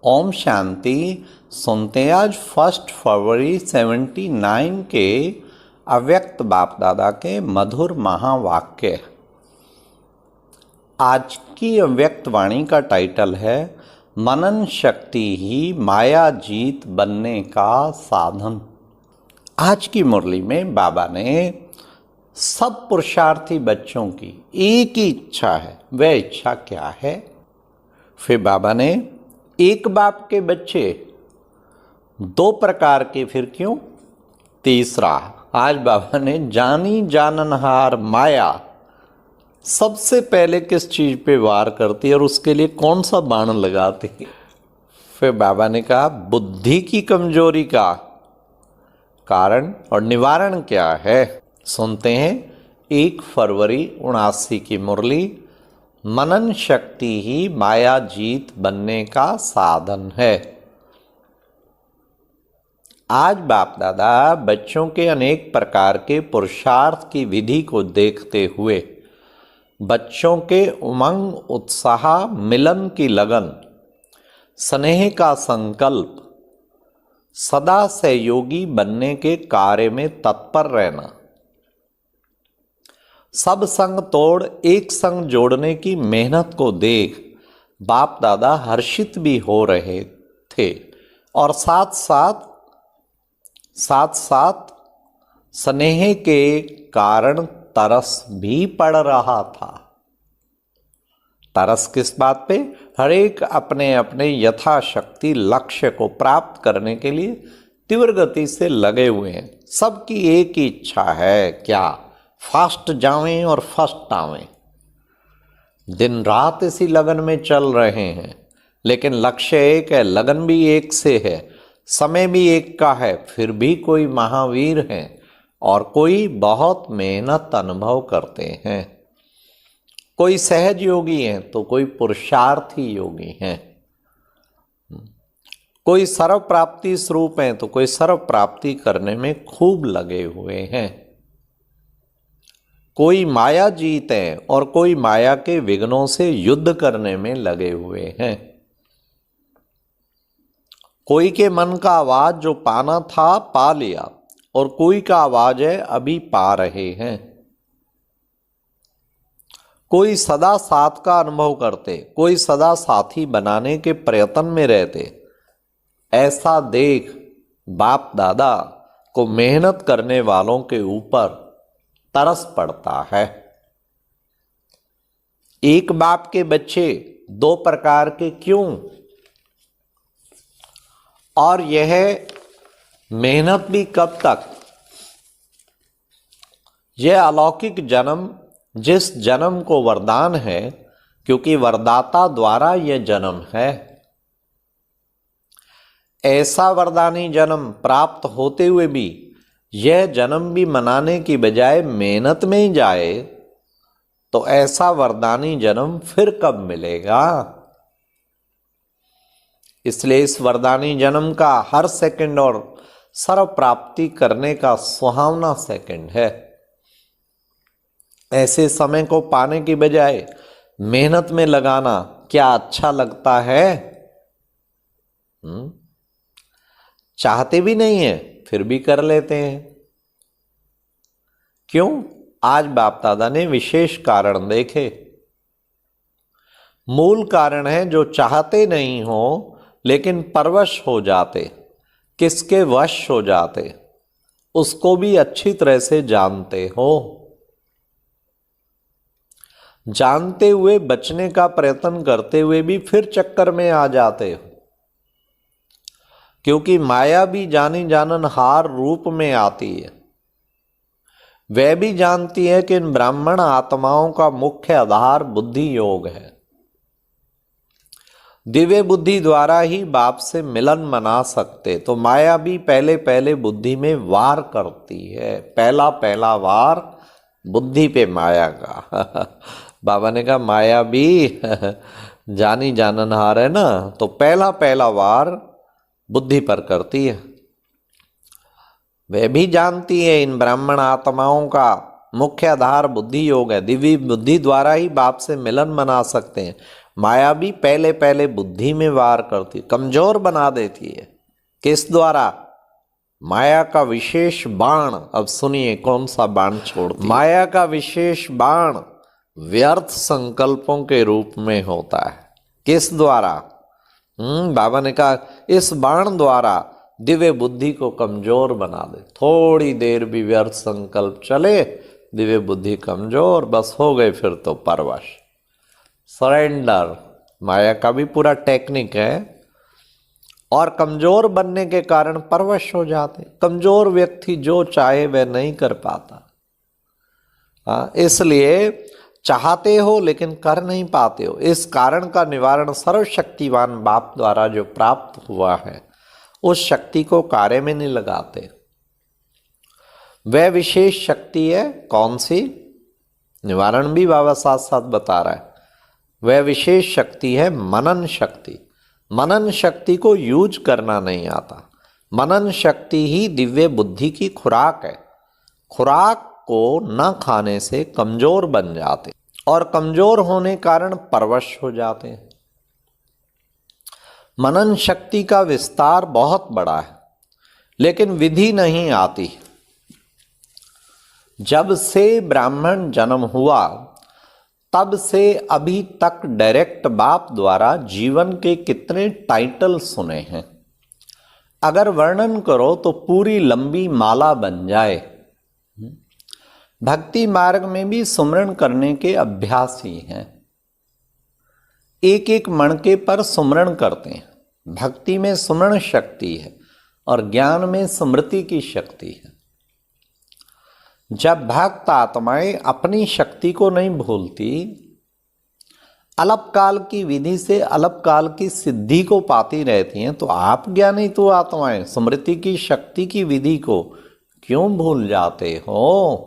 ओम शांति। सुनते हैं आज 1 फरवरी 79 के अव्यक्त बाप दादा के मधुर महावाक्य। आज की अव्यक्त वाणी का टाइटल है मनन शक्ति ही माया जीत बनने का साधन। आज की मुरली में बाबा ने सब पुरुषार्थी बच्चों की एक ही इच्छा है। वह इच्छा क्या है? फिर बाबा ने एक बाप के बच्चे दो प्रकार के, फिर क्यों? तीसरा, आज बाबा ने जानी जाननहार माया सबसे पहले किस चीज पे वार करती है और उसके लिए कौन सा बाण लगाती है। फिर बाबा ने कहा बुद्धि की कमजोरी का कारण और निवारण क्या है। सुनते हैं 1 फरवरी 79 की मुरली। मनन शक्ति ही माया जीत बनने का साधन है। आज बाप दादा बच्चों के अनेक प्रकार के पुरुषार्थ की विधि को देखते हुए बच्चों के उमंग, उत्साह, मिलन की लगन, स्नेह का संकल्प, सदा सहयोगी बनने के कार्य में तत्पर रहना, सब संग तोड़ एक संग जोड़ने की मेहनत को देख बाप दादा हर्षित भी हो रहे थे और साथ साथ स्नेह के कारण तरस भी पड़ रहा था। तरस किस बात पे? हर एक अपने अपने यथाशक्ति लक्ष्य को प्राप्त करने के लिए तीव्र गति से लगे हुए हैं। सबकी एक ही इच्छा है, क्या? फास्ट जावें और फर्स्ट आवें। दिन रात इसी लगन में चल रहे हैं, लेकिन लक्ष्य एक है, लगन भी एक से है, समय भी एक का है। फिर भी कोई महावीर हैं और कोई बहुत मेहनत अनुभव करते हैं। कोई सहज योगी हैं तो कोई पुरुषार्थी योगी हैं। कोई सर्व प्राप्ति स्वरूप हैं तो कोई सर्व प्राप्ति करने में खूब लगे हुए हैं। कोई माया जीत है और कोई माया के विघ्नों से युद्ध करने में लगे हुए हैं। कोई के मन का आवाज जो पाना था पा लिया और कोई का आवाज है अभी पा रहे हैं। कोई सदा साथ का अनुभव करते, कोई सदा साथी बनाने के प्रयत्न में रहते। ऐसा देख बाप दादा को मेहनत करने वालों के ऊपर तरस पड़ता है। एक बाप के बच्चे दो प्रकार के क्यों? और यह मेहनत भी कब तक? यह अलौकिक जन्म जिस जन्म को वरदान है, क्योंकि वरदाता द्वारा यह जन्म है। ऐसा वरदानी जन्म प्राप्त होते हुए भी यह जन्म भी मनाने की बजाय मेहनत में ही जाए तो ऐसा वरदानी जन्म फिर कब मिलेगा? इसलिए इस वरदानी जन्म का हर सेकंड और सर्व प्राप्ति करने का सुहावना सेकंड है। ऐसे समय को पाने की बजाय मेहनत में लगाना क्या अच्छा लगता है? चाहते भी नहीं है फिर भी कर लेते हैं। क्यों? आज बाप दादा ने विशेष कारण देखे। मूल कारण है जो चाहते नहीं हो लेकिन परवश हो जाते। किसके वश हो जाते उसको भी अच्छी तरह से जानते हो। जानते हुए बचने का प्रयत्न करते हुए भी फिर चक्कर में आ जाते हो, क्योंकि माया भी जानी जाननहार रूप में आती है। वह भी जानती है कि इन ब्राह्मण आत्माओं का मुख्य आधार बुद्धि योग है। दिव्य बुद्धि द्वारा ही बाप से मिलन मना सकते, तो माया भी पहले पहले बुद्धि में वार करती है। पहला वार बुद्धि पे माया का। बाबा ने कहा माया भी जानी जाननहार है ना, तो पहला वार बुद्धि पर करती है। वह भी जानती है इन ब्राह्मण आत्माओं का मुख्य आधार बुद्धि योग है। दिव्य बुद्धि द्वारा ही बाप से मिलन मना सकते हैं। माया भी पहले पहले बुद्धि में वार करती, कमजोर बना देती है। किस द्वारा? माया का विशेष बाण। अब सुनिए कौन सा बाण छोड़ती है। माया का विशेष बाण व्यर्थ संकल्पों के रूप में होता है। किस द्वारा? बाबा ने कहा इस बाण द्वारा दिव्य बुद्धि को कमजोर बना दे। थोड़ी देर भी व्यर्थ संकल्प चले, दिव्य बुद्धि कमजोर, बस हो गए फिर तो परवश, सरेंडर। माया का भी पूरा टेक्निक है। और कमजोर बनने के कारण परवश हो जाते। कमजोर व्यक्ति जो चाहे वह नहीं कर पाता। इसलिए चाहते हो लेकिन कर नहीं पाते हो। इस कारण का निवारण सर्वशक्तिवान बाप द्वारा जो प्राप्त हुआ है, उस शक्ति को कार्य में नहीं लगाते। वह विशेष शक्ति है कौन सी? निवारण भी बाबा साथ साथ बता रहा है। वह विशेष शक्ति है मनन शक्ति। मनन शक्ति को यूज करना नहीं आता। मनन शक्ति ही दिव्य बुद्धि की खुराक है। खुराक को न खाने से कमजोर बन जाते और कमजोर होने कारण परवश हो जाते हैं। मनन शक्ति का विस्तार बहुत बड़ा है, लेकिन विधि नहीं आती। जब से ब्राह्मण जन्म हुआ तब से अभी तक डायरेक्ट बाप द्वारा जीवन के कितने टाइटल सुने हैं। अगर वर्णन करो तो पूरी लंबी माला बन जाए। भक्ति मार्ग में भी सुमरण करने के अभ्यासी हैं। एक एक मणके पर सुमरण करते हैं। भक्ति में सुमरण शक्ति है और ज्ञान में स्मृति की शक्ति है। जब भक्त आत्माएं अपनी शक्ति को नहीं भूलती, अल्पकाल की विधि से अल्पकाल की सिद्धि को पाती रहती हैं, तो आप ज्ञानी तो आत्माएं स्मृति की शक्ति की विधि को क्यों भूल जाते हो?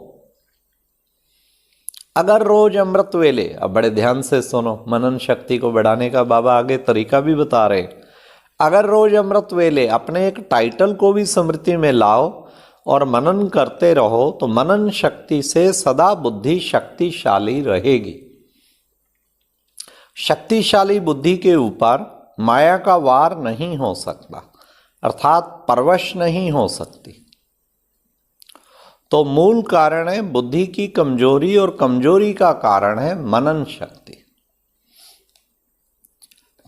अगर रोज अमृत वेले, अब बड़े ध्यान से सुनो, मनन शक्ति को बढ़ाने का बाबा आगे तरीका भी बता रहे। अगर रोज अमृत वेले अपने एक टाइटल को भी स्मृति में लाओ और मनन करते रहो, तो मनन शक्ति से सदा बुद्धि शक्तिशाली रहेगी। शक्तिशाली बुद्धि के ऊपर माया का वार नहीं हो सकता, अर्थात परवश नहीं हो सकती। तो मूल कारण है बुद्धि की कमजोरी और कमजोरी का कारण है मनन शक्ति।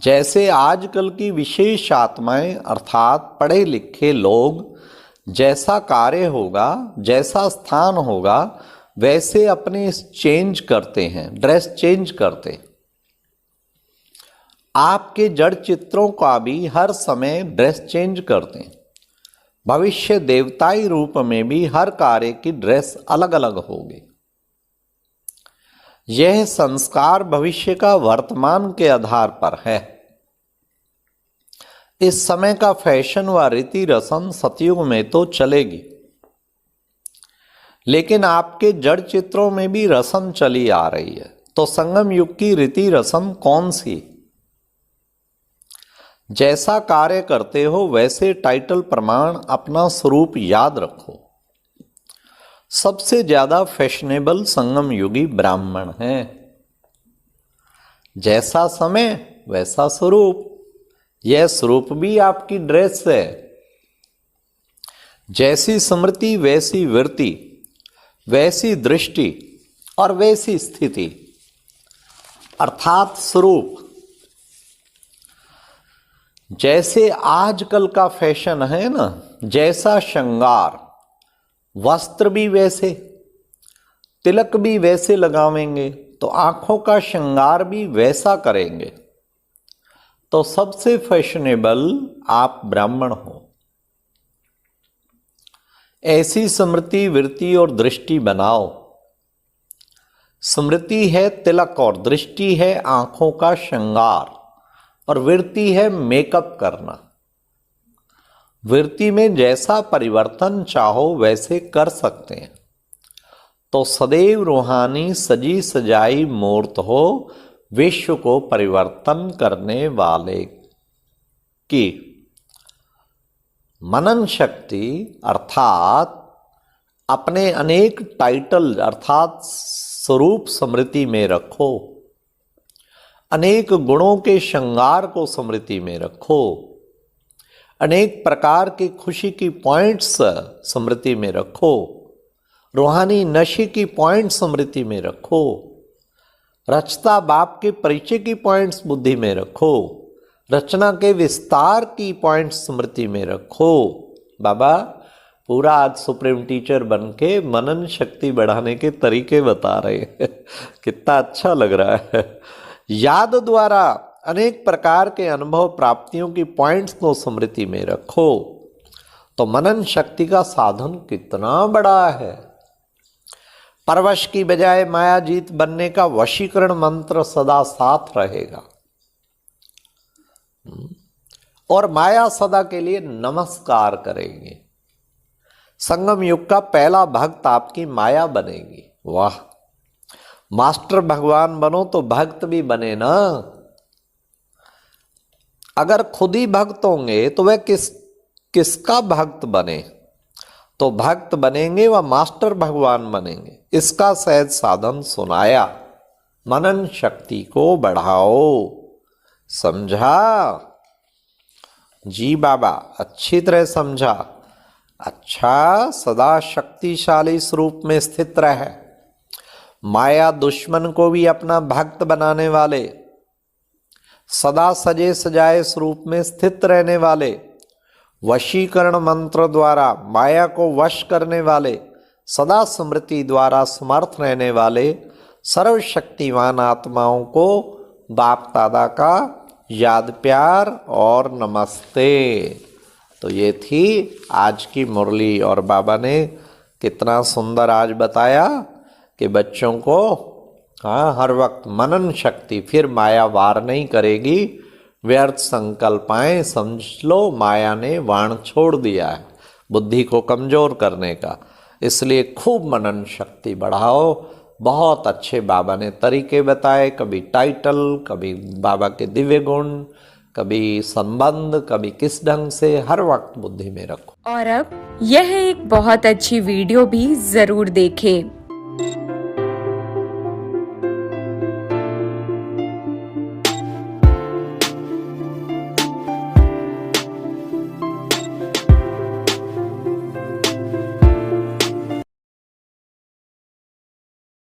जैसे आजकल की विशेष आत्माएं अर्थात पढ़े लिखे लोग, जैसा कार्य होगा, जैसा स्थान होगा, वैसे अपने चेंज करते हैं, ड्रेस चेंज करते हैं। आपके जड़ चित्रों का भी हर समय ड्रेस चेंज करते हैं। भविष्य देवताई रूप में भी हर कार्य की ड्रेस अलग अलग होगी। यह संस्कार भविष्य का वर्तमान के आधार पर है। इस समय का फैशन व रीति रस्म सतयुग में तो चलेगी, लेकिन आपके जड़ चित्रों में भी रस्म चली आ रही है। तो संगम युग की रीति रस्म कौन सी? जैसा कार्य करते हो वैसे टाइटल प्रमाण अपना स्वरूप याद रखो। सबसे ज्यादा फैशनेबल संगम युगी ब्राह्मण हैं। जैसा समय वैसा स्वरूप, यह स्वरूप भी आपकी ड्रेस है। जैसी स्मृति वैसी वृत्ति, वैसी दृष्टि और वैसी स्थिति, अर्थात स्वरूप। जैसे आजकल का फैशन है ना, जैसा श्रृंगार, वस्त्र भी वैसे, तिलक भी वैसे लगावेंगे, तो आंखों का श्रृंगार भी वैसा करेंगे, तो सबसे फैशनेबल आप ब्राह्मण हो। ऐसी स्मृति वृत्ति और दृष्टि बनाओ। स्मृति है तिलक और दृष्टि है आंखों का श्रृंगार और वृत्ति है मेकअप करना। वृत्ति में जैसा परिवर्तन चाहो वैसे कर सकते हैं। तो सदैव रूहानी सजी सजाई मूर्त हो, विश्व को परिवर्तन करने वाले की मनन शक्ति अर्थात अपने अनेक टाइटल अर्थात स्वरूप स्मृति में रखो। अनेक गुणों के श्रृंगार को स्मृति में रखो, अनेक प्रकार की खुशी की पॉइंट्स स्मृति में रखो, रूहानी नशे की पॉइंट्स स्मृति में रखो, रचता बाप के परिचय की पॉइंट्स बुद्धि में रखो, रचना के विस्तार की पॉइंट्स स्मृति में रखो। बाबा पूरा आज सुप्रीम टीचर बन के मनन शक्ति बढ़ाने के तरीके बता रहे हैं। कितना अच्छा लग रहा है। याद द्वारा अनेक प्रकार के अनुभव प्राप्तियों की पॉइंट्स को स्मृति में रखो। तो मनन शक्ति का साधन कितना बड़ा है। परवश की बजाय मायाजीत बनने का वशीकरण मंत्र सदा साथ रहेगा और माया सदा के लिए नमस्कार करेंगे। संगम युग का पहला भक्त आपकी माया बनेगी। वाह, मास्टर भगवान बनो तो भक्त भी बने ना। अगर खुद ही भक्त होंगे तो वह किसका भक्त बने। तो भक्त बनेंगे व मास्टर भगवान बनेंगे। इसका सहज साधन सुनाया। मनन शक्ति को बढ़ाओ। समझा जी बाबा, अच्छी तरह समझा। अच्छा, सदा शक्तिशाली स्वरूप में स्थित रहे। माया दुश्मन को भी अपना भक्त बनाने वाले, सदा सजे सजाए स्वरूप में स्थित रहने वाले, वशीकरण मंत्र द्वारा माया को वश करने वाले, सदा स्मृति द्वारा समर्थ रहने वाले सर्वशक्तिवान आत्माओं को बाप दादा का याद प्यार और नमस्ते। तो ये थी आज की मुरली और बाबा ने कितना सुंदर आज बताया कि बच्चों को हर वक्त मनन शक्ति, फिर माया वार नहीं करेगी। व्यर्थ संकल्पाएं समझ लो, माया ने वाण छोड़ दिया है बुद्धि को कमजोर करने का। इसलिए खूब मनन शक्ति बढ़ाओ। बहुत अच्छे बाबा ने तरीके बताए, कभी टाइटल, कभी बाबा के दिव्य गुण, कभी संबंध, कभी किस ढंग से, हर वक्त बुद्धि में रखो। और अब यह एक बहुत अच्छी वीडियो भी जरूर देखें।